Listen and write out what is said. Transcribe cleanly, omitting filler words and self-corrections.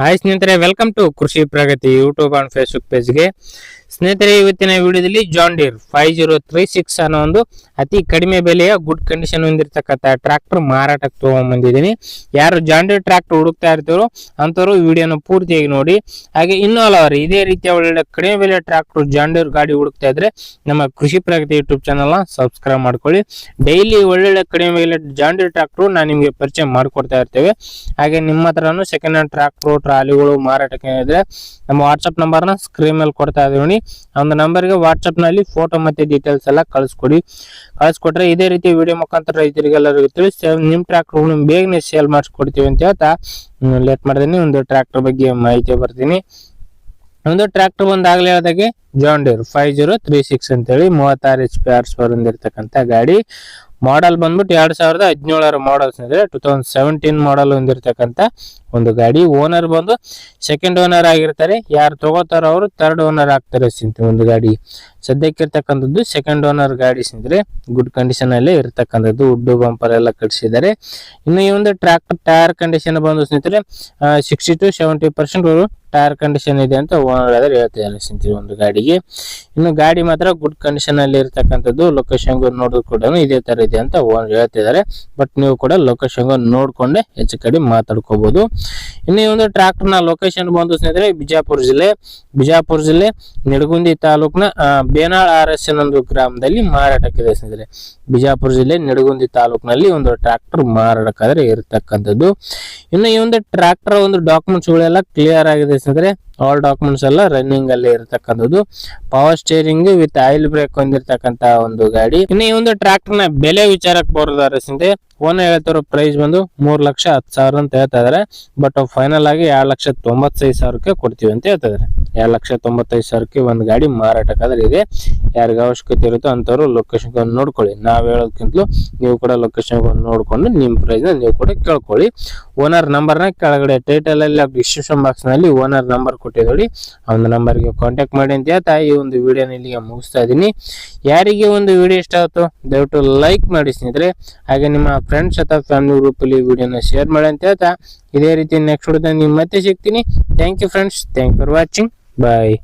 Hi ಸ್ನೇಹಿತರೆ, welcome to ಕೃಷಿ ಪ್ರಗತಿ YouTube and Facebook ಪೇಜ್ಗೆ. ಸ್ನೇಹಿತರೆ, ಇವತ್ತಿನ ವಿಡಿಯೋದಲ್ಲಿ ಜಾನ್ ಡೀರ್ 5036 ಅನ್ನೋ ಒಂದು ಅತಿ ಕಡಿಮೆ ಬೆಲೆಯ ಗುಡ್ ಕಂಡೀಷನ್ ಹೊಂದಿರತಕ್ಕಂಥ ಟ್ರಾಕ್ಟರ್ ಮಾರಾಟಕ್ಕೆ ತಗೊಂಡ್ಬಂದಿದ್ದೀನಿ. ಯಾರು ಜಾನ್ ಡೀರ್ ಟ್ರಾಕ್ಟರ್ ಹುಡುಕ್ತಾ ಇರ್ತಾರೋ ಅಂಥವ್ರು ವಿಡಿಯೋನ ಪೂರ್ತಿಯಾಗಿ ನೋಡಿ. ಹಾಗೆ ಇನ್ನೂ ಹಲವಾರು ಇದೇ ರೀತಿಯ ಒಳ್ಳೆ ಕಡಿಮೆ ಬೆಲೆಯ ಟ್ರಾಕ್ಟರ್ ಜಾನ್ ಡೀರ್ ಗಾಡಿ ಹುಡುಕ್ತಾ ಇದ್ರೆ ನಮ್ಮ ಕೃಷಿ ಪ್ರಗತಿ ಯೂಟ್ಯೂಬ್ ಚಾನಲ್ನ ಸಬ್ಸ್ಕ್ರೈಬ್ ಮಾಡ್ಕೊಳ್ಳಿ. ಡೈಲಿ ಒಳ್ಳೊಳ್ಳೆ ಕಡಿಮೆ ಬೆಲೆ ಜಾನ್ ಡೀರ್ ಟ್ರಾಕ್ಟರ್ ನಾನು ನಿಮಗೆ ಪರಿಚಯ ಮಾಡಿಕೊಡ್ತಾ ಇರ್ತೇವೆ. ಹಾಗೆ ನಿಮ್ಮ ಹತ್ರನೂ ಸೆಕೆಂಡ್ ಹ್ಯಾಂಡ್ ಟ್ರಾಕ್ಟರ್ ಟ್ರಾಲಿಗಳು ಮಾರಾಟಕ್ಕೆ ಇದ್ರೆ ನಮ್ಮ ವಾಟ್ಸ್ಆಪ್ ನಂಬರ್ನ ಸ್ಕ್ರೀನ್ ಮೇಲೆ ಕೊಡ್ತಾ ಇದೀನಿ. ಒಂದು ನಂಬರ್ಗೆ ವಾಟ್ಸ್ಆಪ್ ನಲ್ಲಿ ಫೋಟೋ ಮತ್ತೆ ಡೀಟೇಲ್ಸ್ ಎಲ್ಲ ಕಳಿಸ್ಕೊಟ್ರೆ ಇದೇ ರೀತಿ ವಿಡಿಯೋ ಮುಖಾಂತರ ರೈತರಿಗೆಲ್ಲರಿಗೂ ತಿಳಿಸಿ ನಿಮ್ ಟ್ರಾಕ್ಟರ್ ಬೇಗನೆ ಸೇಲ್ ಮಾಡಿಸ್ಕೊಡ್ತೀವಿ ಅಂತ ಹೇಳ್ತಾ ಲೇಟ್ ಮಾಡ್ತೀನಿ. ಒಂದು ಟ್ರಾಕ್ಟರ್ ಬಗ್ಗೆ ಮಾಹಿತಿ ಬರ್ತೀನಿ. ಒಂದು ಟ್ರಾಕ್ಟರ್ ಬಂದಾಗಲೇ ಹೇಳಿದಾಗೆ ಜಾನ್ ಡೀರ್ 5036 ಅಂತೇಳಿ 36 HP ಹಾರ್ಸ್ ಪವರ್ ಹೊಂದಿರತಕ್ಕಂತ ಗಾಡಿ. ಮಾಡಲ್ ಬಂದ್ಬಿಟ್ಟು 2017 ಮಾಡಲ್ಸ್ ಅಂದ್ರೆ 2017 ಮಾಡಲ್ ಹೊಂದಿರತಕ್ಕಂತ ಒಂದು ಗಾಡಿ. ಓನರ್ ಬಂದು ಸೆಕೆಂಡ್ ಓನರ್ ಆಗಿರ್ತಾರೆ. ಯಾರು ತಗೋತಾರೋ ಅವರು ಥರ್ಡ್ ಓನರ್ ಆಗ್ತಾರೆ. ಒಂದು ಗಾಡಿ ಸದ್ಯಕ್ಕಿರ್ತಕ್ಕಂಥದ್ದು ಸೆಕೆಂಡ್ ಓನರ್ ಗಾಡಿ ಸಿಂದ್ರೆ ಗುಡ್ ಕಂಡೀಷನ್ ಅಲ್ಲೇ ಇರ್ತಕ್ಕಂಥದ್ದು. ಉಡ್ಡು ಬಂಪರ್ ಎಲ್ಲ ಕಟ್ಸಿದ್ದಾರೆ. ಇನ್ನು ಈ ಒಂದು ಟ್ರಾಕ್ಟರ್ ಟೈರ್ ಕಂಡೀಷನ್ ಬಂದು ಸ್ನೇಹಿತರೆ 60 to 70% ಟೈರ್ ಕಂಡೀಷನ್ ಇದೆ ಅಂತ ಓನರ್ ಆದ್ರೆ ಹೇಳ್ತಿದ್ದಾರೆ ಸ್ನೇಹಿತರೆ ಒಂದು ಗಾಡಿಗೆ. ಇನ್ನು ಗಾಡಿ ಮಾತ್ರ ಗುಡ್ ಕಂಡೀಷನ್ ಅಲ್ಲಿ ಇರ್ತಕ್ಕಂಥದ್ದು. ಲೊಕೇಶನ್ ನೋಡಿದ್ರು ಕೂಡ ಇದೇ ತರ ಇದೆ ಅಂತ ಓನರ್ ಹೇಳ್ತಿದ್ದಾರೆ. ಬಟ್ ನೀವು ಕೂಡ ಲೊಕೇಶನ್ ನೋಡ್ಕೊಂಡೆ ಹೆಚ್ಚು ಕಡಿಮೆ ಮಾತಾಡ್ಕೋಬಹುದು. ಇನ್ನು ಈ ಒಂದು ಟ್ರಾಕ್ಟರ್ ನ ಲೊಕೇಶನ್ ಬಂದು ಸ್ನೇಹಿತರೆ ಬಿಜಾಪುರ ಜಿಲ್ಲೆ ನಿಡಗುಂದಿ ತಾಲೂಕಿನ ಬೇನಾಳ್ RS ಒಂದು ಗ್ರಾಮದಲ್ಲಿ ಮಾರಾಟಕ್ಕಿದೆ ಸ್ನೇಹಿತರೆ. ಬಿಜಾಪುರ ಜಿಲ್ಲೆ ನಿಡಗುಂದಿ ತಾಲೂಕಿನಲ್ಲಿ ಒಂದು ಟ್ರಾಕ್ಟರ್ ಮಾರಾಟಕ್ಕಾದ್ರೆ ಇರತಕ್ಕಂಥದ್ದು. ಇನ್ನು ಈ ಒಂದು ಟ್ರಾಕ್ಟರ್ ಒಂದು ಡಾಕ್ಯುಮೆಂಟ್ಸ್ ಗಳೆಲ್ಲ ಕ್ಲಿಯರ್ ಆಗಿದೆ ಸ್ನೇಹಿತರೆ. ಆಲ್ ಡಾಕ್ಯುಮೆಂಟ್ಸ್ ಎಲ್ಲ ರನ್ನಿಂಗ್ ಅಲ್ಲಿ ಇರತಕ್ಕಂಥದ್ದು. Power steering with oil brake ಹೊಂದಿರತಕ್ಕಂತ ಒಂದು ಗಾಡಿ. ಇನ್ನು ಈ ಒಂದು ಟ್ರಾಕ್ಟರ್ ನ ಬೆಲೆ ವಿಚಾರಕ್ಕೆ ಬರೋದಾದ್ರೆ ಸ್ನೇಹಿತರೆ ಓನರ್ ಹೇಳ್ತಾರೋ ಪ್ರೈಸ್ ಬಂದು 3,10,000 ಅಂತ ಹೇಳ್ತಾ ಇದಾರೆ. ಬಟ್ ಫೈನಲ್ ಆಗಿ 2,95,000 ಕೊಡ್ತೀವಿ ಅಂತ ಹೇಳ್ತಾ ಇದಾರೆ. 2,95,000 ಒಂದು ಗಾಡಿ ಮಾರಾಟಕ್ಕಾದ್ರೆ ಇದೆ. ಯಾರಿಗ ಅವಶ್ಯಕತೆ ಇರುತ್ತೋ ಅಂತವ್ರು ಲೊಕೇಶನ್ ನೋಡ್ಕೊಳ್ಳಿ. ನಾವ್ ಹೇಳೋದಕ್ಕಿಂತಲೂ ನೀವು ಕೂಡ ಲೊಕೇಶನ್ ನೋಡ್ಕೊಂಡು ನಿಮ್ ಪ್ರೈಸ್ ನ ನೀವು ಕೂಡ ಕೇಳ್ಕೊಳ್ಳಿ. ಓನರ್ ನಂಬರ್ ನ ಕೆಳಗಡೆ ಟೈಟಲ್ ಅಲ್ಲಿ ಡಿಸ್ಕ್ರಿಪ್ಷನ್ ಬಾಕ್ಸ್ ನಲ್ಲಿ ಓನರ್ ನಂಬರ್ ಕೊಟ್ಟಿದ್ದೀವಿ. ಆ ಒಂದು ನಂಬರ್ಗೆ ಕಾಂಟ್ಯಾಕ್ಟ್ ಮಾಡಿ ಅಂತ ಹೇಳ್ತಾ ಈ ಒಂದು ವಿಡಿಯೋನ ಇಲ್ಲಿಗೆ ಮುಗಿಸ್ತಾ ಇದೀನಿ. ಯಾರಿಗೆ ಒಂದು ವಿಡಿಯೋ ಇಷ್ಟ ಆಯ್ತು ದಯವಿಟ್ಟು ಲೈಕ್ ಮಾಡಿ ಸ್ನೇಹಿತರೆ. ಹಾಗೆ ನಿಮ್ಮ ಫ್ರೆಂಡ್ಸ್ ಅಥವಾ ಫ್ಯಾಮಿಲಿ ಗ್ರೂಪ್ ಅಲ್ಲಿ ವಿಡಿಯೋನ ಶೇರ್ ಮಾಡಿ ಅಂತ ಹೇಳ್ತಾ ಇದೇ ರೀತಿ ನೆಕ್ಸ್ಟ್ ವಿಡಿಯೋದಲ್ಲಿ ಮತ್ತೆ ಸಿಗ್ತೀನಿ. Thank you friends. Thank you for watching. Bye.